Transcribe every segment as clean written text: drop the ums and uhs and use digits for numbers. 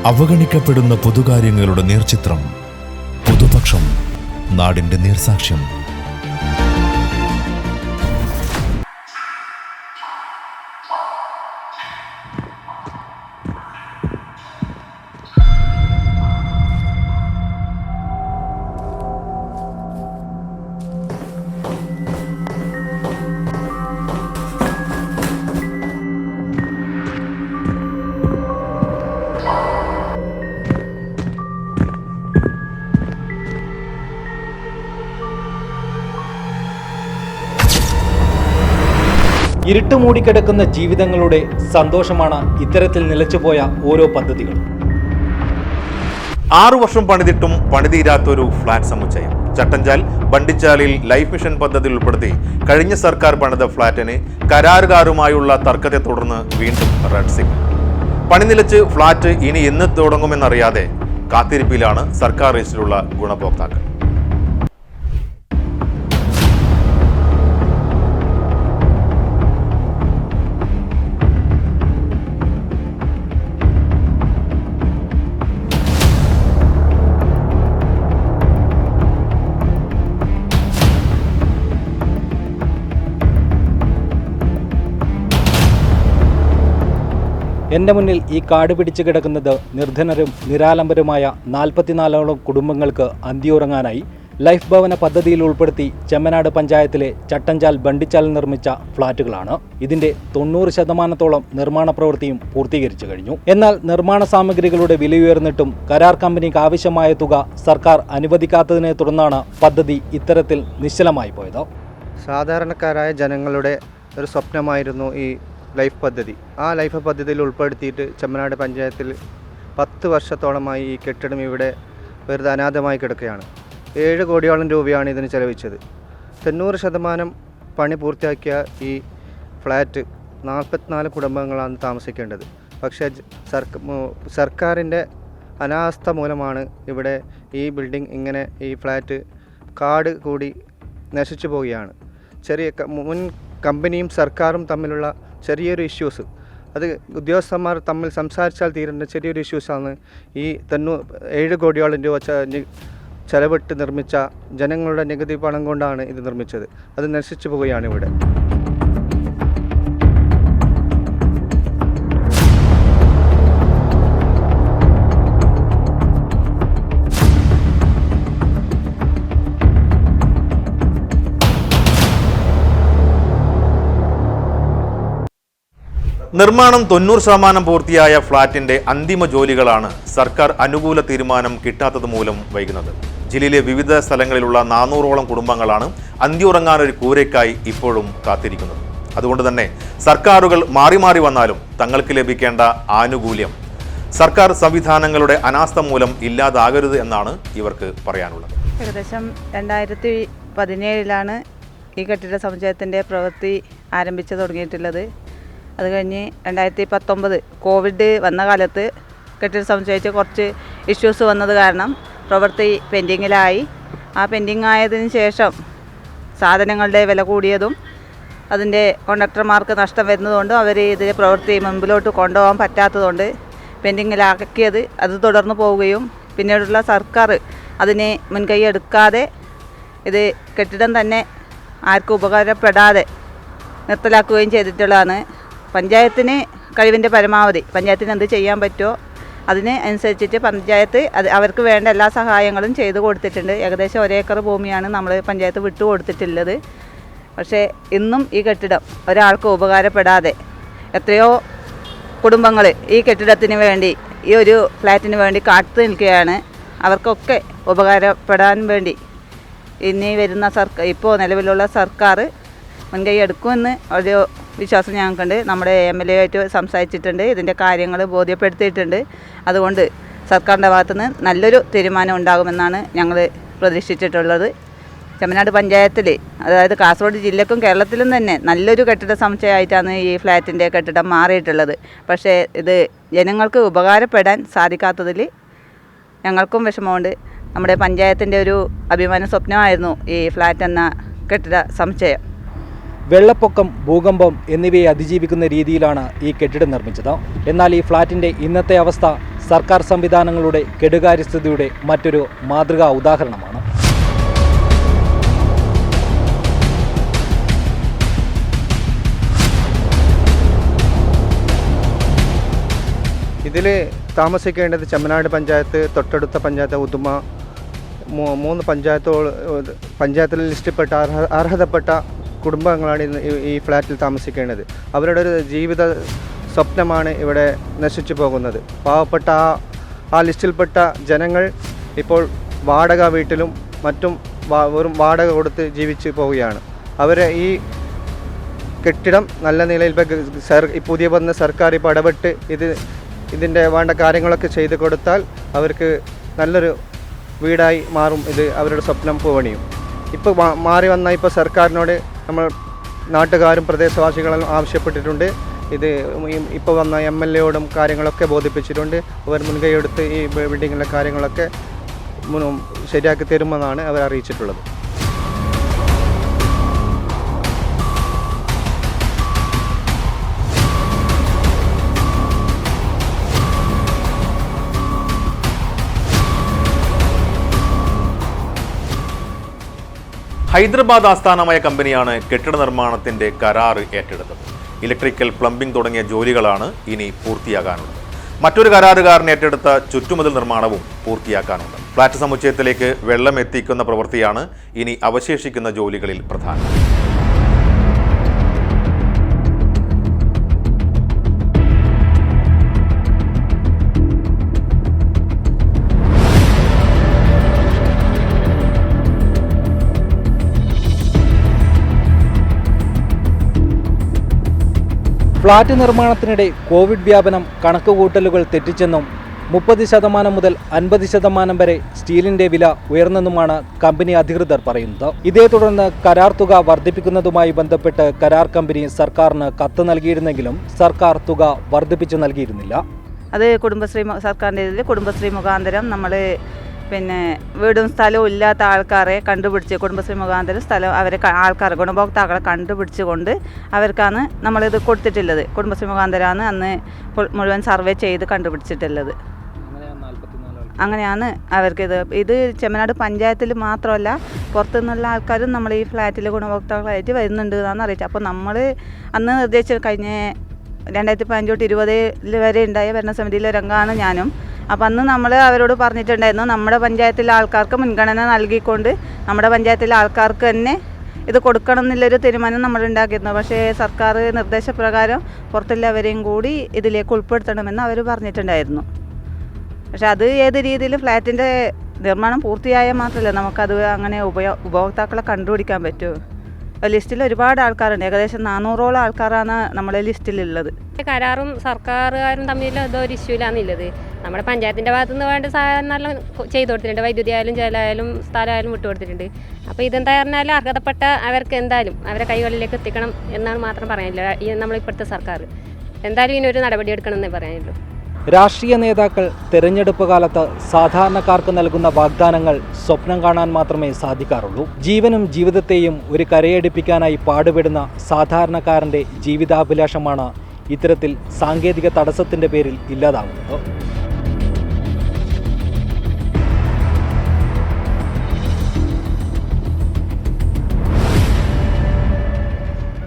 അവഗണിക്കപ്പെടുന്ന പൊതുകാര്യങ്ങളുടെ നേർചിത്രം. പൊതുപക്ഷം, നാടിന്റെ നേർസാക്ഷ്യം. ഇരുട്ട് മൂടിക്കിടക്കുന്ന ജീവിതങ്ങളുടെ സന്തോഷമാണ് ഇത്തരത്തിൽ നിലച്ചുപോയ ഓരോ പദ്ധതികളും. 6 വർഷം പണിതിട്ടും പണിതീരാത്തൊരു ഫ്ളാറ്റ് സമുച്ചയം. ചട്ടഞ്ചാൽ ബണ്ടിച്ചാലിൽ ലൈഫ് മിഷൻ പദ്ധതിയിൽ ഉൾപ്പെടുത്തി കഴിഞ്ഞ സർക്കാർ പണിത ഫ്ളാറ്റിന് കരാറുകാരുമായുള്ള തർക്കത്തെ തുടർന്ന് വീണ്ടും റെഡ് സിഗ്നൽ. പണി നിലച്ച് ഫ്ളാറ്റ് ഇനി എന്ന് തുടങ്ങുമെന്നറിയാതെ കാത്തിരിപ്പിലാണ് സർക്കാർ രജിസ്റ്ററിലുള്ള ഗുണഭോക്താക്കൾ. എൻ്റെ മുന്നിൽ ഈ കാട് പിടിച്ചു കിടക്കുന്നത് നിർധനരും നിരാലംബരുമായ 44ഓളം കുടുംബങ്ങൾക്ക് അന്തിയുറങ്ങാനായി ലൈഫ് ഭവന പദ്ധതിയിൽ ഉൾപ്പെടുത്തി ചെമ്മനാട് പഞ്ചായത്തിലെ ചട്ടഞ്ചാൽ ബണ്ടിച്ചാലിൽ നിർമ്മിച്ച ഫ്ളാറ്റുകളാണ്. ഇതിന്റെ 90% നിർമ്മാണ പ്രവൃത്തിയും പൂർത്തീകരിച്ചു കഴിഞ്ഞു. എന്നാൽ നിർമ്മാണ സാമഗ്രികളുടെ വിലയുയർന്നിട്ടും കരാർ കമ്പനിക്ക് ആവശ്യമായ തുക സർക്കാർ അനുവദിക്കാത്തതിനെ തുടർന്നാണ് പദ്ധതി ഇത്തരത്തിൽ നിശ്ചലമായി പോയത്. സാധാരണക്കാരായ ജനങ്ങളുടെ ഒരു സ്വപ്നമായിരുന്നു ഈ ലൈഫ് പദ്ധതി. ആ ലൈഫ് പദ്ധതിയിൽ ഉൾപ്പെടുത്തിയിട്ട് ചെമ്മനാട് പഞ്ചായത്തിൽ 10 വർഷത്തോളമായി ഈ കെട്ടിടം ഇവിടെ വെറുതെ അനാഥമായി കിടക്കുകയാണ്. 7 കോടിയോളം രൂപയാണ് ഇതിന് ചെലവഴിച്ചത്. 90% പണി പൂർത്തിയാക്കിയ ഈ ഫ്ലാറ്റ് 44 കുടുംബങ്ങളാണ് താമസിക്കേണ്ടത്. പക്ഷേ സർക്കാരിൻ്റെ അനാസ്ഥ മൂലമാണ് ഇവിടെ ഈ ബിൽഡിംഗ് ഇങ്ങനെ ഈ ഫ്ലാറ്റ് കാട് കൂടി നശിച്ചു പോവുകയാണ്. മുൻ കമ്പനിയും സർക്കാരും തമ്മിലുള്ള ചെറിയൊരു ഇഷ്യൂസ്, അത് ഉദ്യോഗസ്ഥന്മാർ തമ്മിൽ സംസാരിച്ചാൽ തീരേണ്ട ചെറിയൊരു ഇഷ്യൂസാണ് ഈ 7 കോടിയോളം രൂപ ചെലവിട്ട് നിർമ്മിച്ച ജനങ്ങളുടെ നികുതി പണം കൊണ്ടാണ് ഇത് നിർമ്മിച്ചത്. അത് നശിച്ചു പോവുകയാണ് ഇവിടെ. നിർമ്മാണം 90% പൂർത്തിയായ ഫ്ളാറ്റിന്റെ അന്തിമ ജോലികളാണ് സർക്കാർ അനുകൂല തീരുമാനം കിട്ടാത്തത് മൂലം വൈകുന്നത്. ജില്ലയിലെ വിവിധ സ്ഥലങ്ങളിലുള്ള 400ഓളം കുടുംബങ്ങളാണ് അന്തിയുറങ്ങാനൊരു കൂരയ്ക്കായി ഇപ്പോഴും കാത്തിരിക്കുന്നത്. അതുകൊണ്ട് തന്നെ സർക്കാരുകൾ മാറി മാറി വന്നാലും തങ്ങൾക്ക് ലഭിക്കേണ്ട ആനുകൂല്യം സർക്കാർ സംവിധാനങ്ങളുടെ അനാസ്ഥ മൂലം ഇല്ലാതാകരുത് എന്നാണ് ഇവർക്ക് പറയാനുള്ളത്. ഏകദേശം 2017 ഈ കെട്ടിട സമുച്ചയത്തിൻ്റെ പ്രവൃത്തി ആരംഭിച്ചു തുടങ്ങിയിട്ടുള്ളത്. അത് കഴിഞ്ഞ് 2019 കോവിഡ് വന്ന കാലത്ത് കെട്ടിട സമുച്ചയത്തിൽ കുറച്ച് ഇഷ്യൂസ് വന്നത് കാരണം പ്രവൃത്തി പെൻഡിങ്ങിലായി. ആ പെൻഡിങ് ആയതിനു ശേഷം സാധനങ്ങളുടെ വില കൂടിയതും അതിൻ്റെ കോൺട്രാക്ടർമാർക്ക് നഷ്ടം വരുന്നതുകൊണ്ടും അവർ ഇതിൻ്റെ പ്രവൃത്തി മുമ്പിലോട്ട് കൊണ്ടുപോകാൻ പറ്റാത്തതുകൊണ്ട് പെൻഡിങ്ങിലാക്കിയത് അത് തുടർന്ന് പോവുകയും പിന്നീടുള്ള സർക്കാർ അതിനെ മുൻകൈ എടുക്കാതെ ഇത് കെട്ടിടം തന്നെ ആർക്കും ഉപകാരപ്പെടാതെ നിർത്തലാക്കുകയും ചെയ്തിട്ടുള്ളതാണ്. പഞ്ചായത്തിന് കഴിവിൻ്റെ പരമാവധി പഞ്ചായത്തിന് എന്ത് ചെയ്യാൻ പറ്റുമോ അതിന് അനുസരിച്ചിട്ട് പഞ്ചായത്ത് അവർക്ക് വേണ്ട എല്ലാ സഹായങ്ങളും ചെയ്തു കൊടുത്തിട്ടുണ്ട്. ഏകദേശം 1 ഏക്കർ ഭൂമിയാണ് നമ്മൾ പഞ്ചായത്ത് വിട്ടു കൊടുത്തിട്ടുള്ളത്. പക്ഷേ ഇന്നും ഈ കെട്ടിടം ഒരാൾക്കും ഉപകാരപ്പെടാതെ എത്രയോ കുടുംബങ്ങൾ ഈ കെട്ടിടത്തിന് വേണ്ടി ഈ ഒരു ഫ്ലാറ്റിന് വേണ്ടി കാത്തു നിൽക്കുകയാണ്. അവർക്കൊക്കെ ഉപകാരപ്പെടാൻ വേണ്ടി ഇനി വരുന്ന ഇപ്പോൾ നിലവിലുള്ള സർക്കാർ മുൻകൈ എടുക്കുമെന്ന് ഒരു വിശ്വാസം ഞങ്ങൾക്കുണ്ട്. നമ്മുടെ MLA ആയിട്ട് സംസാരിച്ചിട്ടുണ്ട്, ഇതിൻ്റെ കാര്യങ്ങൾ ബോധ്യപ്പെടുത്തിയിട്ടുണ്ട്. അതുകൊണ്ട് സർക്കാരിൻ്റെ ഭാഗത്തുനിന്ന് നല്ലൊരു തീരുമാനം ഉണ്ടാകുമെന്നാണ് ഞങ്ങൾ പ്രതീക്ഷിച്ചിട്ടുള്ളത്. ചെമ്മനാട് പഞ്ചായത്തിൽ, അതായത് കാസർഗോഡ് ജില്ലക്കും കേരളത്തിലും തന്നെ നല്ലൊരു കെട്ടിട സമുച്ചയമായിട്ടാണ് ഈ ഫ്ലാറ്റിൻ്റെ കെട്ടിടം മാറിയിട്ടുള്ളത്. പക്ഷേ ഇത് ജനങ്ങൾക്ക് ഉപകാരപ്പെടാൻ സാധിക്കാത്തതിൽ ഞങ്ങൾക്കും വിഷമമുണ്ട്. നമ്മുടെ പഞ്ചായത്തിൻ്റെ ഒരു അഭിമാന സ്വപ്നമായിരുന്നു ഈ ഫ്ലാറ്റ് എന്ന കെട്ടിട സമുച്ചയം. വെള്ളപ്പൊക്കം, ഭൂകമ്പം എന്നിവയെ അതിജീവിക്കുന്ന രീതിയിലാണ് ഈ കെട്ടിടം നിർമ്മിച്ചത്. എന്നാൽ ഈ ഫ്ളാറ്റിൻ്റെ ഇന്നത്തെ അവസ്ഥ സർക്കാർ സംവിധാനങ്ങളുടെ കെടുകാര്യസ്ഥതയുടെ മറ്റൊരു മാതൃകാ ഉദാഹരണമാണ്. ഇതിൽ താമസിക്കേണ്ടത് ചെമ്മനാട് പഞ്ചായത്ത്, തൊട്ടടുത്ത പഞ്ചായത്ത് ഉദുമ, 3 പഞ്ചായത്തിൽ ലിസ്റ്റിൽപ്പെട്ട അർഹതപ്പെട്ട കുടുംബങ്ങളാണ് ഈ ഫ്ലാറ്റിൽ താമസിക്കേണ്ടത്. അവരുടെ ഒരു ജീവിത സ്വപ്നമാണ് ഇവിടെ നശിച്ചു പോകുന്നത്. പാവപ്പെട്ട ആ ലിസ്റ്റിൽപ്പെട്ട ജനങ്ങൾ ഇപ്പോൾ വാടക വീട്ടിലും മറ്റും വെറും വാടക കൊടുത്ത് ജീവിച്ച് പോവുകയാണ്. അവരെ ഈ കെട്ടിടം നല്ല നിലയിൽ പുതിയ വന്ന സർക്കാർ ഇപ്പോൾ ഇടപെട്ട് ഇതിൻ്റെ വേണ്ട കാര്യങ്ങളൊക്കെ ചെയ്തു കൊടുത്താൽ അവർക്ക് നല്ലൊരു വീടായി മാറും. ഇത് അവരുടെ സ്വപ്നം പൂവണിയും. ഇപ്പോൾ മാറി വന്ന ഇപ്പോൾ സർക്കാരിനോട് നമ്മൾ നാട്ടുകാരും പ്രദേശവാസികളും ആവശ്യപ്പെട്ടിട്ടുണ്ട്. ഇത് ഇപ്പോൾ വന്ന MLA കാര്യങ്ങളൊക്കെ ബോധിപ്പിച്ചിട്ടുണ്ട്. അവർ മുൻകൈയെടുത്ത് ഈ ബിൽഡിങ്ങിലെ കാര്യങ്ങളൊക്കെ ശരിയാക്കി തരുമെന്നാണ് അവർ അറിയിച്ചിട്ടുള്ളത്. ഹൈദരാബാദ് ആസ്ഥാനമായ കമ്പനിയാണ് കെട്ടിട നിർമ്മാണത്തിന്റെ കരാർ ഏറ്റെടുത്തത്. ഇലക്ട്രിക്കൽ, പ്ലംബിംഗ് തുടങ്ങിയ ജോലികളാണ് ഇനി പൂർത്തിയാകാനുള്ളത്. മറ്റൊരു കരാറുകാരൻ ഏറ്റെടുത്ത ചുറ്റുമതിൽ നിർമ്മാണവും പൂർത്തിയാക്കാനുണ്ട്. ഫ്ളാറ്റ് സമുച്ചയത്തിലേക്ക് വെള്ളം എത്തിക്കുന്ന പ്രവൃത്തിയാണ് ഇനി അവശേഷിക്കുന്ന ജോലികളിൽ പ്രധാനം. ഫ്ളാറ്റ് നിർമ്മാണത്തിനിടെ കോവിഡ് വ്യാപനം കണക്കുകൂട്ടലുകൾ തെറ്റിച്ചെന്നും 30% മുതൽ 50% വരെ സ്റ്റീലിന്റെ വില ഉയർന്നെന്നുമാണ് കമ്പനി അധികൃതർ പറയുന്നത്. ഇതേ തുടർന്ന് കരാർ തുക വർദ്ധിപ്പിക്കുന്നതുമായി ബന്ധപ്പെട്ട് കരാർ കമ്പനി സർക്കാരിന് കത്ത് നൽകിയിരുന്നെങ്കിലും സർക്കാർ തുക വർദ്ധിപ്പിച്ചു നൽകിയിരുന്നില്ല. അത് സർക്കാരിൻ്റെ ഇതിൽ കുടുംബശ്രീ മുഖാന്തരം നമ്മൾ വീടും സ്ഥലവും ഇല്ലാത്ത ആൾക്കാരെ കണ്ടുപിടിച്ച് കുടുംബശ്രീ മുഖാന്തരം ആൾക്കാരെ ഗുണഭോക്താക്കളെ കണ്ടുപിടിച്ചുകൊണ്ട് അവർക്കാണ് നമ്മളിത് കൊടുത്തിട്ടുള്ളത്. കുടുംബശ്രീ മുഖാന്തരമാണ് അന്ന് മുഴുവൻ സർവേ ചെയ്ത് കണ്ടുപിടിച്ചിട്ടുള്ളത്. അങ്ങനെയാണ് ഇത് ചെമ്മനാട് പഞ്ചായത്തിൽ മാത്രമല്ല പുറത്തുനിന്നുള്ള ആൾക്കാരും നമ്മൾ ഈ ഫ്ലാറ്റിൽ ഗുണഭോക്താക്കളായിട്ട് വരുന്നുണ്ട് എന്നാണ് അറിയിച്ചത്. അപ്പോൾ നമ്മൾ അന്ന് നിർദ്ദേശിച്ച കഴിഞ്ഞ 2015 തൊട്ട് 20 വരെ ഉണ്ടായ ഭരണസമിതിയിലെ രംഗമാണ് ഞാനും. അപ്പം അന്ന് നമ്മൾ അവരോട് പറഞ്ഞിട്ടുണ്ടായിരുന്നു, നമ്മുടെ പഞ്ചായത്തിലെ ആൾക്കാർക്ക് മുൻഗണന നൽകിക്കൊണ്ട് നമ്മുടെ പഞ്ചായത്തിലെ ആൾക്കാർക്ക് തന്നെ ഇത് കൊടുക്കണം എന്നുള്ളൊരു തീരുമാനം നമ്മൾ ഉണ്ടാക്കിയിരുന്നു. പക്ഷേ സർക്കാർ നിർദ്ദേശപ്രകാരം പുറത്തുള്ളവരെയും കൂടി ഇതിലേക്ക് ഉൾപ്പെടുത്തണമെന്ന് അവർ പറഞ്ഞിട്ടുണ്ടായിരുന്നു. പക്ഷെ അത് ഏത് രീതിയിൽ ഫ്ലാറ്റിൻ്റെ നിർമ്മാണം പൂർത്തിയായാൽ മാത്രമല്ല നമുക്കത് അങ്ങനെ ഉപഭോക്താക്കളെ കണ്ടുപിടിക്കാൻ പറ്റുമോ. ലിസ്റ്റിൽ ഒരുപാട് ആൾക്കാരുണ്ട്, ഏകദേശം 400ഓളം ആൾക്കാരാണ് നമ്മുടെ ലിസ്റ്റിലുള്ളത്. കരാറും സർക്കാരുകാരും തമ്മിൽ ഒരു ഇഷ്യൂലാണുള്ളത്. നമ്മുടെ പഞ്ചായത്തിൻ്റെ ഭാഗത്തുനിന്ന് വേണ്ട സാധനമെല്ലാം ചെയ്തു കൊടുത്തിട്ടുണ്ട്. വൈദ്യുതി ആയാലും ജലമായാലും സ്ഥലമായാലും വിട്ടുകൊടുത്തിട്ടുണ്ട്. അപ്പോൾ ഇതെന്താ പറഞ്ഞാൽ അർഹതപ്പെട്ട അവർക്ക് എന്തായാലും അവരെ കൈകളിലേക്ക് എത്തിക്കണം എന്നാണ് മാത്രം പറയാനില്ല. നമ്മളിപ്പോഴത്തെ സർക്കാർ എന്തായാലും ഇതിനൊരു നടപടി എടുക്കണമെന്നേ പറയാനുള്ളൂ. രാഷ്ട്രീയ നേതാക്കൾ തെരഞ്ഞെടുപ്പ് കാലത്ത് സാധാരണക്കാർക്ക് നൽകുന്ന വാഗ്ദാനങ്ങൾ സ്വപ്നം കാണാൻ മാത്രമേ സാധിക്കാറുള്ളൂ. ജീവനും ജീവിതത്തെയും ഒരു കരയടിപ്പിക്കാനായി പാടുപെടുന്ന സാധാരണക്കാരൻ്റെ ജീവിതാഭിലാഷമാണ് ഇത്തരത്തിൽ സാങ്കേതിക തടസ്സത്തിൻ്റെ പേരിൽ ഇല്ലാതാവുന്നത്.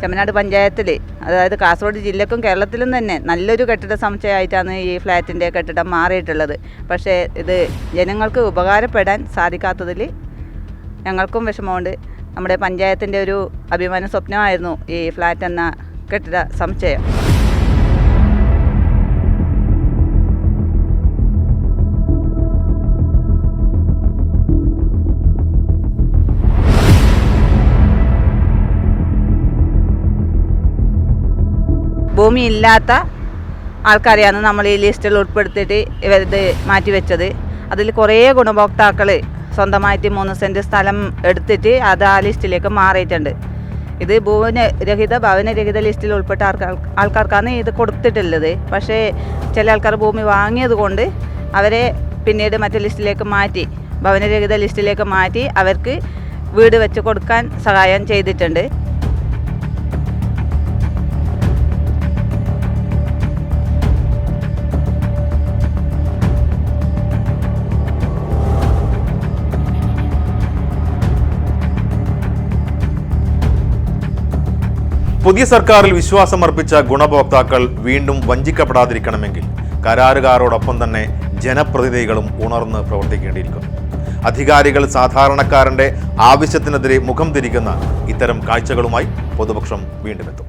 ചെമ്മനാട് പഞ്ചായത്തിൽ, അതായത് കാസർഗോഡ് ജില്ലക്കും കേരളത്തിലും തന്നെ നല്ലൊരു കെട്ടിട സമുച്ചയമായിട്ടാണ് ഈ ഫ്ലാറ്റിൻ്റെ കെട്ടിടം മാറിയിട്ടുള്ളത്. പക്ഷേ ഇത് ജനങ്ങൾക്ക് ഉപകാരപ്പെടാൻ സാധിക്കാത്തതിൽ ഞങ്ങൾക്കും വിഷമമുണ്ട്. നമ്മുടെ പഞ്ചായത്തിൻ്റെ ഒരു അഭിമാന സ്വപ്നമായിരുന്നു ഈ ഫ്ലാറ്റ് എന്ന കെട്ടിട സമുച്ചയം. ഭൂമി ഇല്ലാത്ത ആൾക്കാരെയാണ് നമ്മൾ ഈ ലിസ്റ്റിൽ ഉൾപ്പെടുത്തിയിട്ട് ഇത് മാറ്റിവെച്ചത്. അതിൽ കുറേ ഗുണഭോക്താക്കൾ സ്വന്തമായിട്ട് 3 സെൻറ്റ് സ്ഥലം എടുത്തിട്ട് അത് ആ ലിസ്റ്റിലേക്ക് മാറിയിട്ടുണ്ട്. ഇത് ഭവനരഹിത ലിസ്റ്റിൽ ഉൾപ്പെട്ട ആൾക്കാർക്കാണ് ഇത് കൊടുത്തിട്ടുള്ളത്. പക്ഷേ ചില ആൾക്കാർ ഭൂമി വാങ്ങിയത് കൊണ്ട് അവരെ പിന്നീട് മറ്റു ലിസ്റ്റിലേക്ക് മാറ്റി, ഭവനരഹിത ലിസ്റ്റിലേക്ക് മാറ്റി അവർക്ക് വീട് വെച്ച് കൊടുക്കാൻ സഹായം ചെയ്തിട്ടുണ്ട്. പുതിയ സർക്കാരിൽ വിശ്വാസമർപ്പിച്ച ഗുണഭോക്താക്കൾ വീണ്ടും വഞ്ചിക്കപ്പെടാതിരിക്കണമെങ്കിൽ കരാറുകാരോടൊപ്പം തന്നെ ജനപ്രതിനിധികളും ഉണർന്ന് പ്രവർത്തിക്കേണ്ടിയിരിക്കുന്നു. അധികാരികൾ സാധാരണക്കാരന്റെ ആവശ്യത്തിനെതിരെ മുഖം തിരിക്കുന്ന ഇത്തരം കാഴ്ചകളുമായി പൊതുപക്ഷം വീണ്ടും എത്തും.